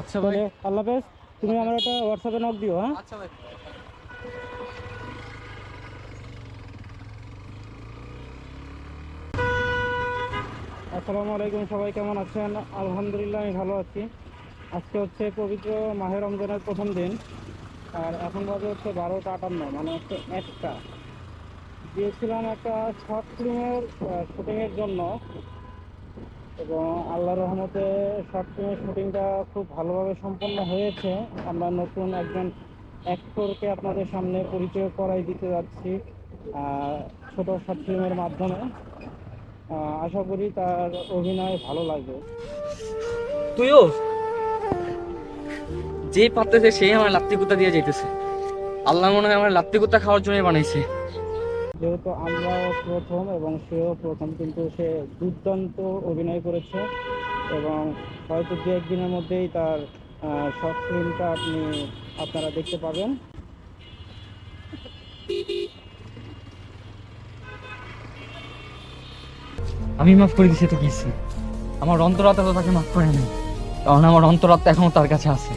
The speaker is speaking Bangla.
আচ্ছা ভাই, আল্লাহ হাফেজ। তুমি আমার একটা হোয়াটসঅ্যাপে নক দিও। হ্যাঁ, আচ্ছা ভাই। আসসালামু আলাইকুম, সবাই কেমন আছেন? আলহামদুলিল্লাহ আমি ভালো আছি। আজকে হচ্ছে পবিত্র মাহে রমজানের প্রথম দিন, আর এখন বাজে হচ্ছে 12টা 58, মানে হচ্ছে 1টা। গিয়েছিলাম একটা শর্ট ফিল্মের শুটিংয়ের জন্য, এবং আল্লাহর রহমতে শর্ট ফিল্মের শুটিংটা খুব ভালোভাবে সম্পন্ন হয়েছে। আমরা নতুন একজন অ্যাক্টরকে আপনাদের সামনে পরিচয় করাই দিতে যাচ্ছি ছোট শর্ট ফিল্মের মাধ্যমে। আশা করি তার অভিনয় ভালো লাগবে। তুইও যেই পারতেছে সেই আমার লাত্তি কুত্তা দিয়ে যাইতেছে। আল্লাহ মনে হয় আমার লাত্তি কুত্তা খাওয়ার জন্যই বানাইছে। যেহেতু আমরাও প্রথম এবং সেও প্রথম, কিন্তু সে দুর্দান্ত অভিনয় করেছে, এবং হয়তো দু একদিনের মধ্যেই তার শর্ট ফিল্মটা আপনারা দেখতে পাবেন। আমি মাফ করে দিছি তো কিছু, আমার অন্তরাত্মা তো তাকে মাফ করে নেই, কারণ আমার অন্তরাত্মা এখনো তার কাছে আছে।